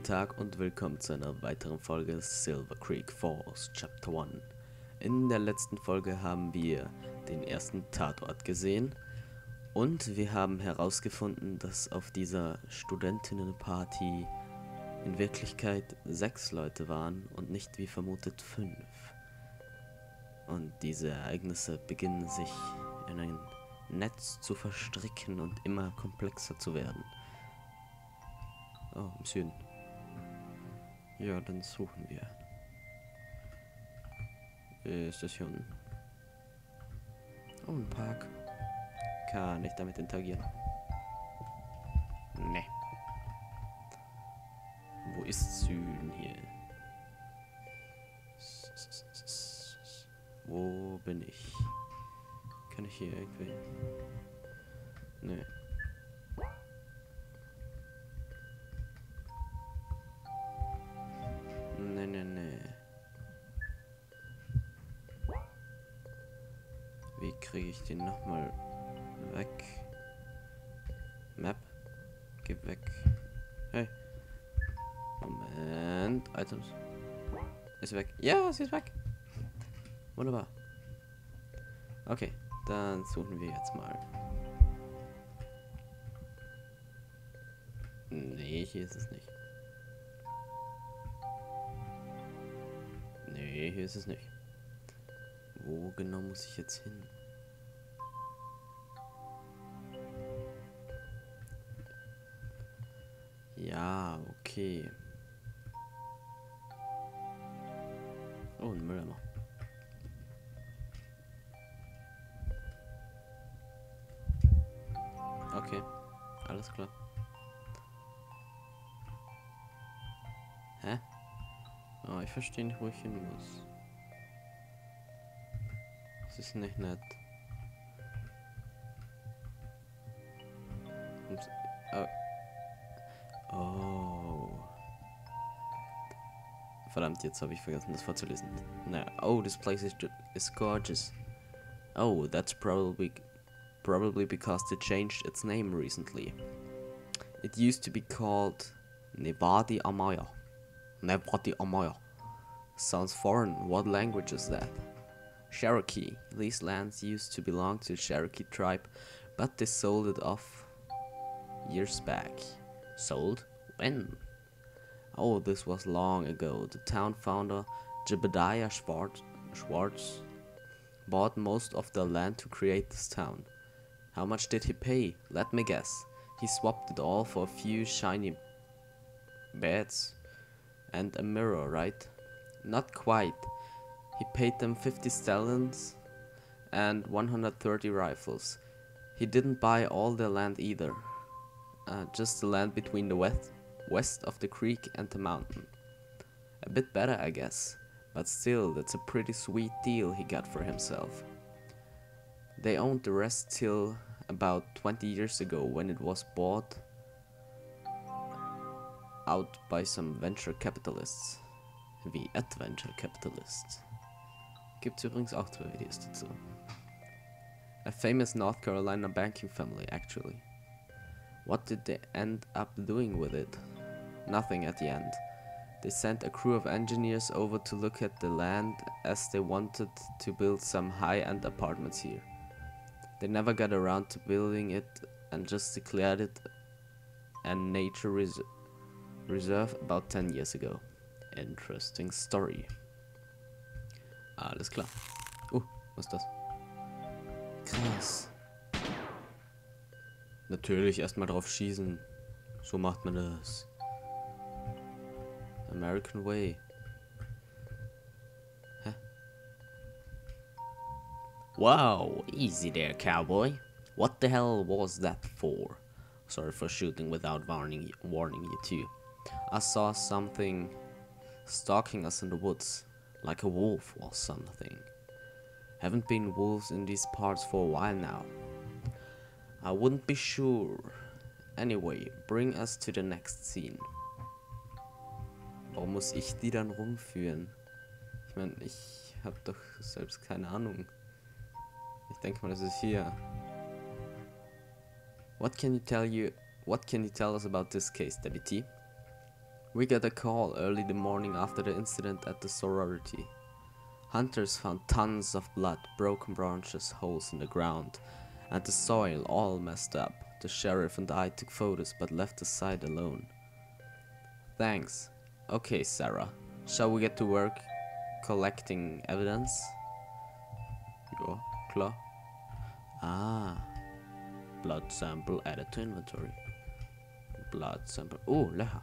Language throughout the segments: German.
Tag und willkommen zu einer weiteren Folge Silver Creek Falls Chapter 1. In der letzten Folge haben wir den ersten Tatort gesehen und wir haben herausgefunden, dass auf dieser Studentinnenparty in Wirklichkeit 6 Leute waren und nicht wie vermutet 5. Und diese Ereignisse beginnen sich in ein Netz zu verstricken und immer komplexer zu werden. Oh, im Süden. Ja, dann suchen wir. Ist das hier unten? Oh, ein Park. Kann ich damit interagieren? Ne. Wo ist Süden hier? Wo bin ich? Kann ich hier irgendwie? Ne. Nee. Wie kriege ich den nochmal weg? Map? Geh weg. Hey. Moment. Items. Ist weg. Ja, sie ist weg. Wunderbar. Okay, dann suchen wir jetzt mal. Nee, hier ist es nicht. Nee, hier ist es nicht. Wo genau muss ich jetzt hin? Ja, okay. Oh, ein Mülleimer. Okay, alles klar. Hä? Oh, ich verstehe nicht, wo ich hin muss. Das ist nicht nett. Ups. Oh. Verdammt, jetzt habe ich vergessen, das vorzulesen. Naja. Oh, this place is gorgeous. Oh, that's probably because it changed its name recently. It used to be called Nevadi Amaya. Nevadi Amaya. Sounds foreign. What language is that? Cherokee. These lands used to belong to the Cherokee tribe, but they sold it off years back. Sold? When? Oh, this was long ago. The town founder, Jebediah Schwartz, bought most of the land to create this town. How much did he pay? Let me guess. He swapped it all for a few shiny beds and a mirror, right? Not quite. He paid them 50 stallions and 130 rifles. He didn't buy all the land either. Just the land between the west of the creek and the mountain. A bit better, I guess. But still, that's a pretty sweet deal he got for himself. They owned the rest till about 20 years ago, when it was bought out by some venture capitalists. Wie Adventure Capitalists. Gibt's übrigens auch 2 Videos dazu. A famous North Carolina banking family, actually. What did they end up doing with it? Nothing at the end. They sent a crew of engineers over to look at the land, as they wanted to build some high-end apartments here. They never got around to building it and just declared it a nature reserve about 10 years ago. Interesting story. Alles klar. Was ist das? Krass. Natürlich erstmal drauf schießen. So macht man das. American Way. Hä? Wow, easy there, cowboy. What the hell was that for? Sorry for shooting without warning you too. I saw something stalking us in the woods, like a wolf or something. Haven't been wolves in these parts for a while now. I wouldn't be sure. Anyway, bring us to the next scene. Warum muss ich die dann rumführen? Ich meine, ich habe doch selbst keine Ahnung. Ich denke mal, das ist hier. What can you tell us about this case, Deputy? We get a call early the morning after the incident at the sorority. Hunters found tons of blood, broken branches, holes in the ground, and the soil all messed up. The sheriff and I took photos but left the site alone. Thanks. Okay, Sarah. Shall we get to work collecting evidence? Ja, klar. Ah. Blood sample added to inventory. Blood sample. Oh, leha.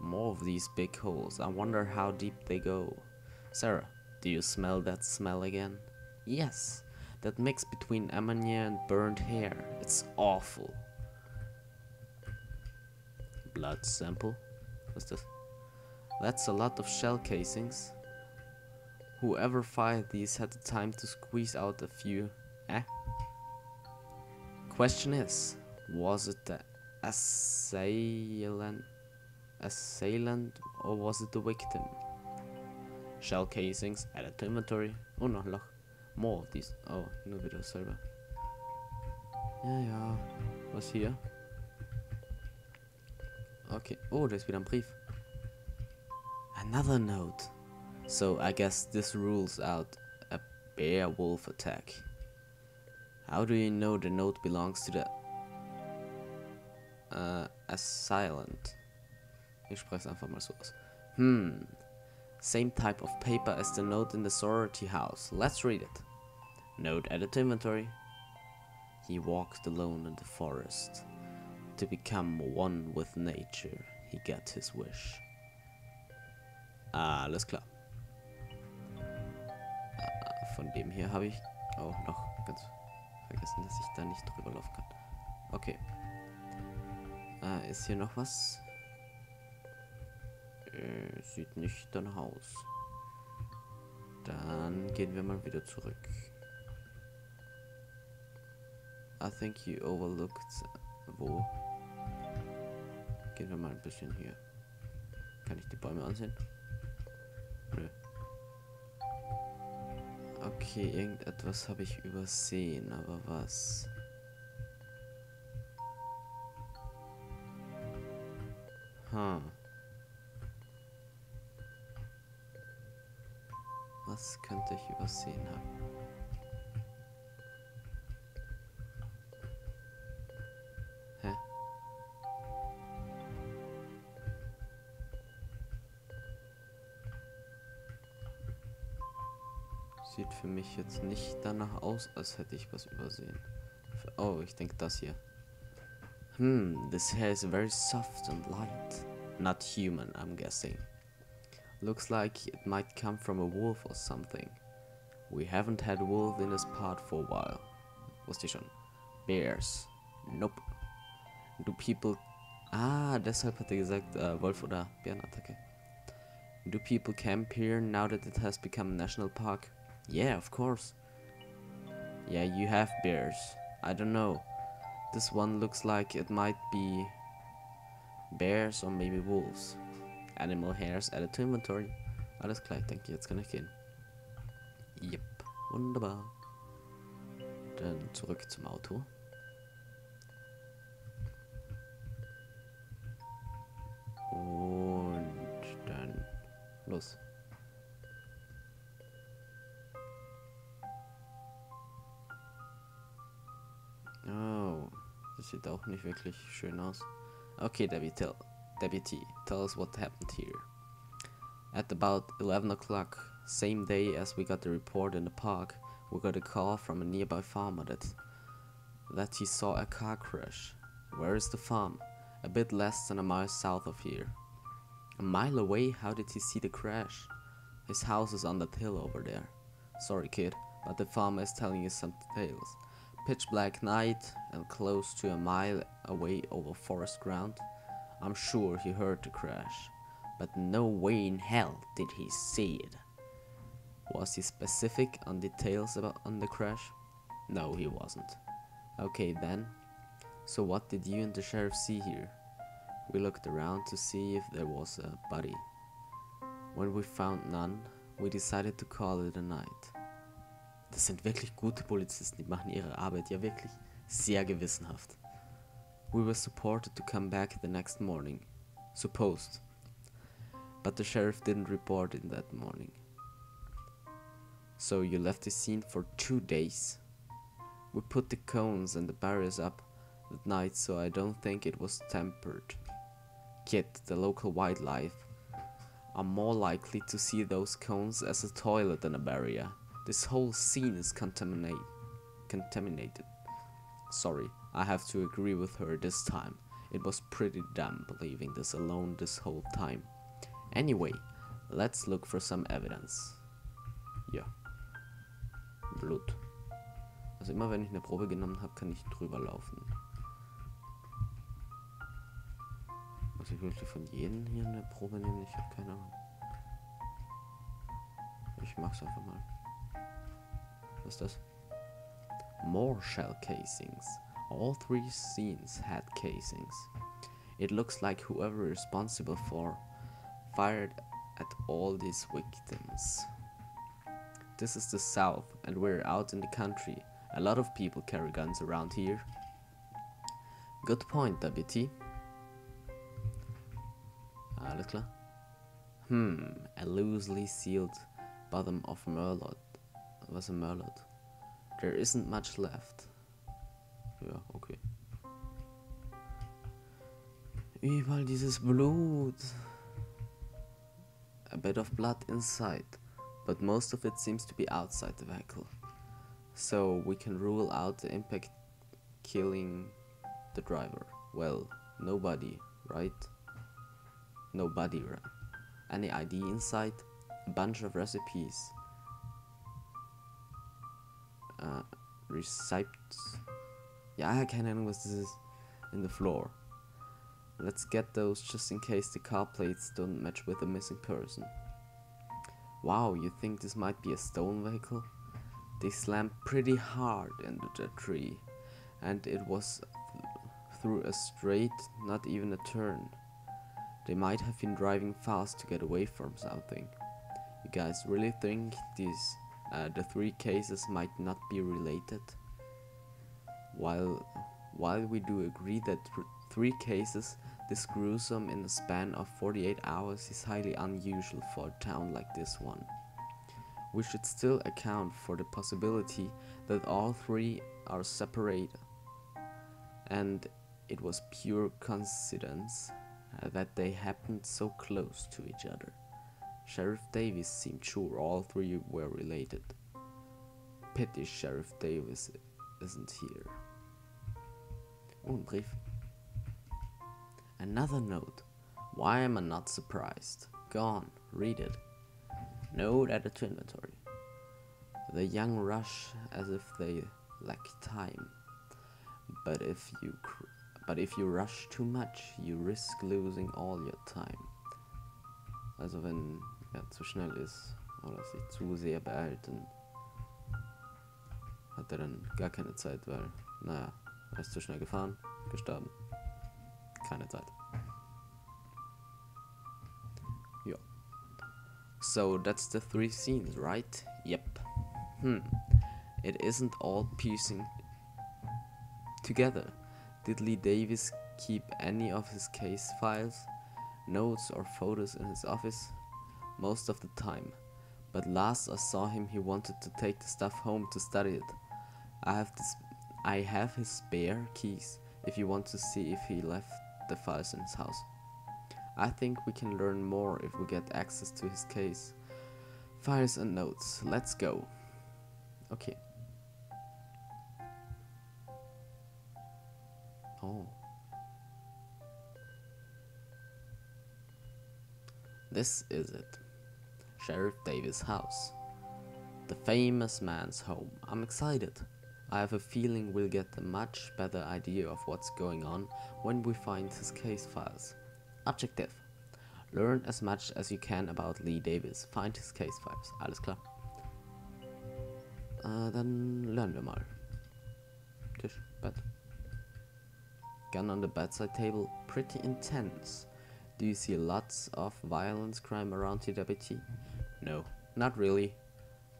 More of these big holes. I wonder how deep they go. Sarah, do you smell that smell again? Yes. That mix between ammonia and burnt hair. It's awful. Blood sample? What's this? That's a lot of shell casings. Whoever fired these had the time to squeeze out a few. Question is, was it the assailant or was it the victim? Shell casings added to inventory. Oh, noch Loch. More of these. Oh, nur wieder selber. Ja. Was hier? Okay. Oh, da ist wieder ein Brief. Another note. So I guess this rules out a bear-wolf attack. How do you know the note belongs to the assailant? Ich spreche es einfach mal so aus. Same type of paper as the note in the sorority house. Let's read it. Note added to inventory. He walked alone in the forest. To become one with nature, he got his wish. Alles klar. Von dem hier habe ich auch noch ganz vergessen, dass ich da nicht drüber laufen kann. Okay. Ist hier noch was? Sieht nicht danach aus. Dann gehen wir mal wieder zurück. I think you overlooked. Wo? Gehen wir mal ein bisschen hier. Kann ich die Bäume ansehen? Nö. Okay, irgendetwas habe ich übersehen, aber was? Was könnte ich übersehen haben? Hä? Sieht für mich jetzt nicht danach aus, als hätte ich was übersehen. Oh, ich denke das hier. This hair is very soft and light. Not human, I'm guessing. Looks like it might come from a wolf or something. We haven't had wolf in this part for a while. Wusste ich schon. Bears. Nope. Do people... deshalb hat er gesagt, Wolf oder Bärenattacke. Do people camp here now that it has become a national park? Yeah, of course. Yeah, you have bears. I don't know. This one looks like it might be bears or maybe wolves. Animal hairs added to inventory. Alles klar, ich denke, jetzt kann ich gehen. Yep, wunderbar. Dann zurück zum Auto. Und dann los. Oh, das sieht auch nicht wirklich schön aus. Okay, Deputy, tell us what happened here. At about 11 o'clock, same day as we got the report in the park, we got a call from a nearby farmer that he saw a car crash. Where is the farm? A bit less than a mile south of here. A mile away? How did he see the crash? His house is on that hill over there. Sorry kid, but the farmer is telling you some tales. Pitch black night and close to a mile away over forest ground. I'm sure he heard the crash, but no way in hell did he see it. Was he specific on details on the crash? No, he wasn't. Okay then, so what did you and the sheriff see here? We looked around to see if there was a body. When we found none, we decided to call it a night. Das sind wirklich gute Polizisten, die machen ihre Arbeit ja wirklich sehr gewissenhaft. We were supported to come back the next morning. supposed. But the sheriff didn't report it that morning. So you left the scene for 2 days. We put the cones and the barriers up at night, so I don't think it was tampered. Kid, the local wildlife are more likely to see those cones as a toilet than a barrier. This whole scene is contaminated. Sorry, I have to agree with her this time. It was pretty dumb leaving this alone this whole time. Anyway, let's look for some evidence. Ja. Blut. Also immer wenn ich eine Probe genommen habe, kann ich drüber laufen. Muss ich wirklich von jedem hier eine Probe nehmen? Ich habe keine Ahnung. Ich mach's einfach mal. Was ist das? More shell casings. All 3 scenes had casings. It looks like whoever is responsible for fired at all these victims. This is the South, and we're out in the country. A lot of people carry guns around here. Good point, WT. Alles klar. A loosely sealed bottom of Merlot. Was a Merlot? There isn't much left. Ja, okay. Überall dieses Blut. A bit of blood inside, but most of it seems to be outside the vehicle. So we can rule out the impact killing the driver. Well, nobody, right? Nobody, right? Any ID inside? A bunch of recipes. Recipes. Ja, keine Ahnung, was das ist. In the floor. Let's get those just in case the car plates don't match with the missing person. Wow, you think this might be a stolen vehicle? They slammed pretty hard into the tree, and it was through a straight, not even a turn. They might have been driving fast to get away from something. You guys really think the 3 cases might not be related? While we do agree that 3 cases this gruesome in a span of 48 hours is highly unusual for a town like this one, we should still account for the possibility that all 3 are separate and it was pure coincidence that they happened so close to each other. Sheriff Davis seemed sure all 3 were related. Pity Sheriff Davis isn't here. Oh, ein Brief. Another note. Why am I not surprised? Go on, read it. Note added to inventory. The young rush as if they lack time. But if you rush too much, you risk losing all your time. Also wenn er zu schnell ist oder sich zu sehr beeilt, dann hat er dann gar keine Zeit, weil, naja, er ist zu schnell gefahren, gestorben. Keine Zeit. Ja. So that's the 3 scenes, right? Yep. It isn't all piecing together. Did Lee Davis keep any of his case files, notes or photos in his office? Most of the time. But last I saw him he wanted to take the stuff home to study it. I have his spare keys if you want to see if he left the files in his house. I think we can learn more if we get access to his case files and notes. Let's go. Okay. Oh. This is it. Sheriff Davis' house. The famous man's home. I'm excited. I have a feeling we'll get a much better idea of what's going on when we find his case files. Objective. Learn as much as you can about Lee Davis. Find his case files. Alles klar. Dann lernen wir mal. Tisch, Bett. Gun on the bedside table. Pretty intense. Do you see lots of violence crime around here, WT? No, not really.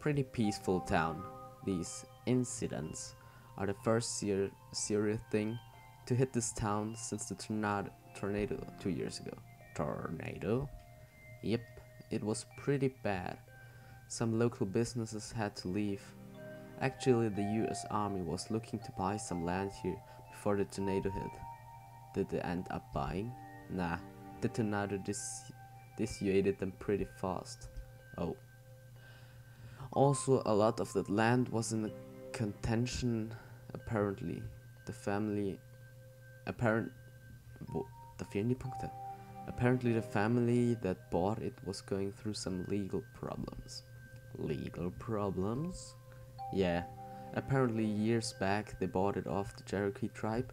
Pretty peaceful town. These incidents are the first serious thing to hit this town since the tornado 2 years ago. Tornado? Yep, it was pretty bad. Some local businesses had to leave. Actually, the US Army was looking to buy some land here before the tornado hit. Did they end up buying? Nah, the tornado dissuaded them pretty fast. Oh. Also, a lot of that land was in a contention. Apparently, the family da fehlen die Punkte. Apparently the family that bought it was going through some legal problems. Legal problems? Yeah, apparently years back they bought it off the Cherokee tribe.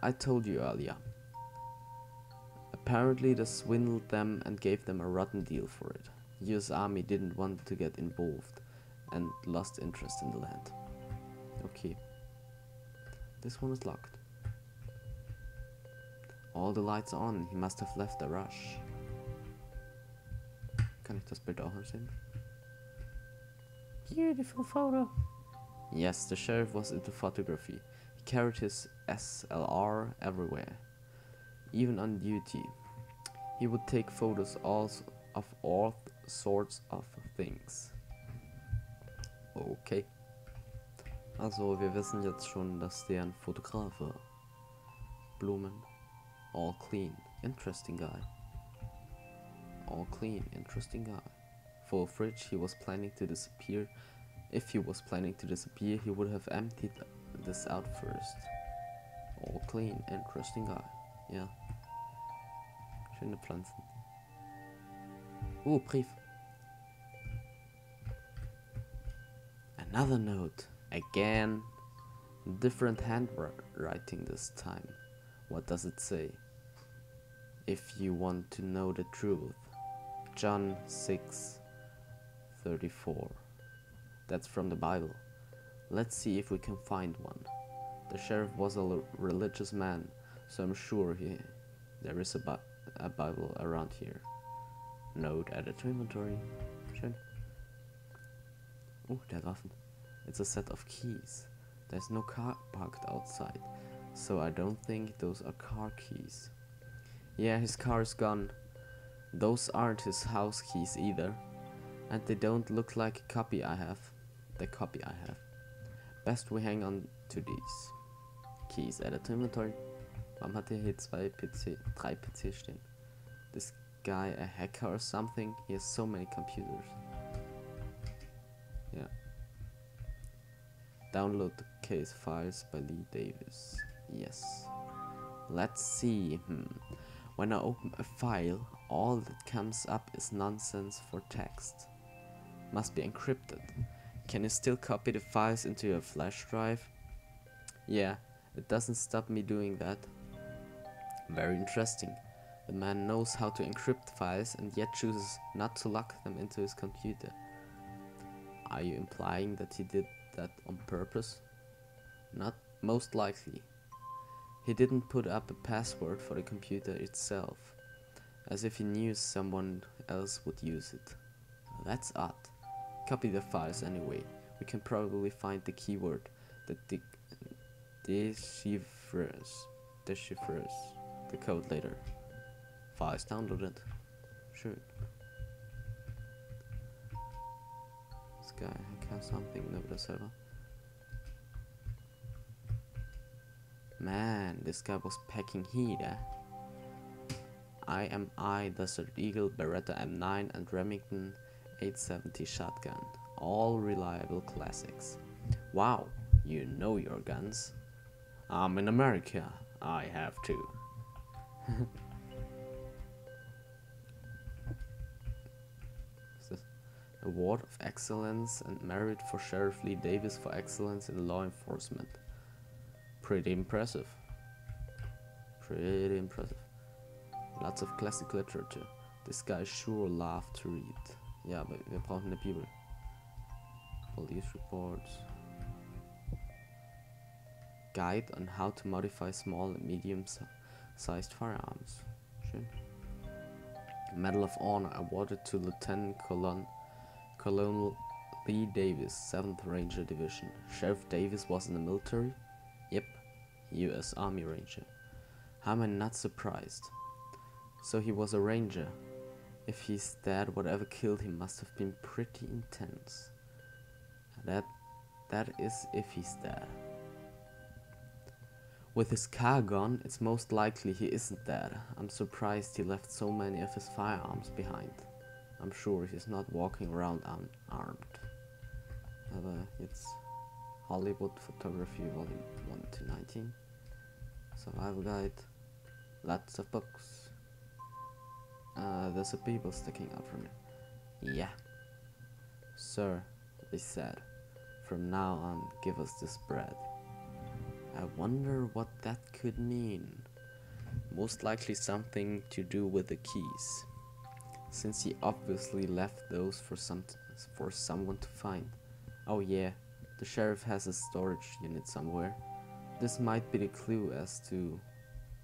I told you earlier. Apparently they swindled them and gave them a rotten deal for it. US Army didn't want to get involved and lost interest in the land. Okay. This one is locked. All the lights on. He must have left a rush. Kann ich das Bild auch ansehen? Beautiful photo. Yes, the sheriff was into photography. He carried his SLR everywhere, even on duty. He would take photos also of all sorts of things. Okay. Also, wir wissen jetzt schon, dass der ein Fotograf war. Blumen. All clean. Interesting guy. All clean. Interesting guy. For a fridge, he was planning to disappear. If he was planning to disappear, he would have emptied this out first. All clean. Interesting guy. Ja. Schöne Pflanzen. Brief. Another note. Again. Different handwriting this time. What does it say? If you want to know the truth. John 6:34. That's from the Bible. Let's see if we can find one. The sheriff was a religious man, so I'm sure there is a Bible around here. Note added to inventory. Schön. Der Waffen. It's a set of keys. There's no car parked outside, so I don't think those are car keys. Yeah, his car is gone. Those aren't his house keys either. And they don't look like a copy I have. The copy I have. Best we hang on to these. Keys added to inventory. Warum hat er hier drei PC stehen? This guy a hacker or something? He has so many computers. Yeah. Download the case files by Lee Davis. Yes. Let's see. When I open a file, all that comes up is nonsense for text. Must be encrypted. Can you still copy the files into your flash drive? Yeah, it doesn't stop me doing that. Very interesting. The man knows how to encrypt files and yet chooses not to lock them into his computer. Are you implying that he did that on purpose? Not most likely. He didn't put up a password for the computer itself, as if he knew someone else would use it. That's odd. Copy the files anyway. We can probably find the keyword that deciphers the code later. Files downloaded. Sure. This guy has something over the server. Man, this guy was packing heat, eh? IMI, Desert Eagle, Beretta M9 and Remington 870 shotgun. All reliable classics. Wow, you know your guns. I'm in America. I have to. Award of Excellence and Merit for Sheriff Lee Davis for Excellence in Law Enforcement. Pretty impressive. Pretty impressive. Lots of classic literature. This guy sure loved to read. Ja, aber wir brauchen eine Bibel. Police reports. Guide on how to modify small and medium-sized firearms. Schön. Medal of Honor awarded to Lieutenant Colonel Lee Davis, 7th Ranger Division. Sheriff Davis was in the military? Yep, US Army Ranger. How am I not surprised? So he was a ranger. If he's dead, whatever killed him must have been pretty intense. That is if he's dead. With his car gone, it's most likely he isn't dead. I'm surprised he left so many of his firearms behind. I'm sure he's not walking around unarmed. Aber jetzt Hollywood Photography Volume 1 to 19. Survival Guide. Lots of books. There's a Bible sticking out from it. Yeah. Sir, they said, from now on, give us this bread. I wonder what that could mean. Most likely something to do with the keys, since he obviously left those for someone to find. Oh yeah, the sheriff has a storage unit somewhere. This might be the clue as to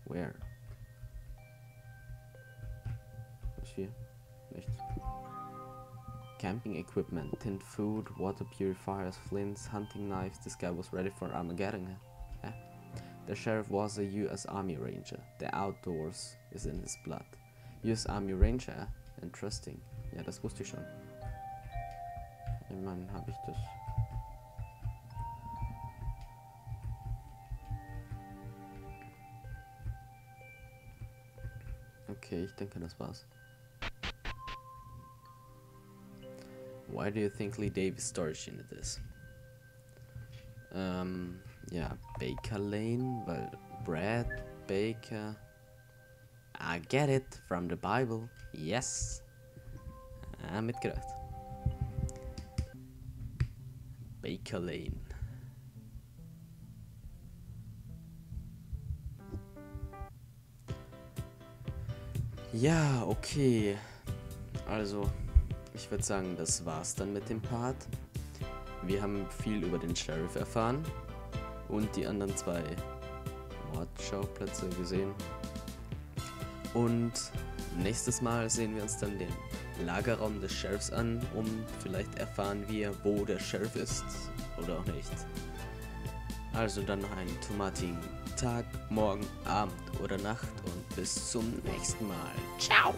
where. Was hier? Nichts. Camping equipment, tinned food, water purifiers, flints, hunting knives. This guy was ready for Armageddon. The sheriff was a US Army Ranger. The outdoors is in his blood. US Army Ranger? Interesting. Ja, das wusste ich schon. Ich meine, habe ich das... Okay, ich denke, das war's. Why do you think Lee Davis' storage unit is? Ja, Baker Lane, weil Brad, Baker. I get it, from the Bible. Yes. Mitgedacht. Baker Lane. Ja, okay. Also, ich würde sagen, das war's dann mit dem Part. Wir haben viel über den Sheriff erfahren und die anderen 2 Mordschauplätze gesehen. Und nächstes Mal sehen wir uns dann den Lagerraum des Sheriffs an, vielleicht erfahren wir, wo der Sheriff ist oder auch nicht. Also dann noch einen tomatigen Tag, Morgen, Abend oder Nacht und bis zum nächsten Mal. Ciao!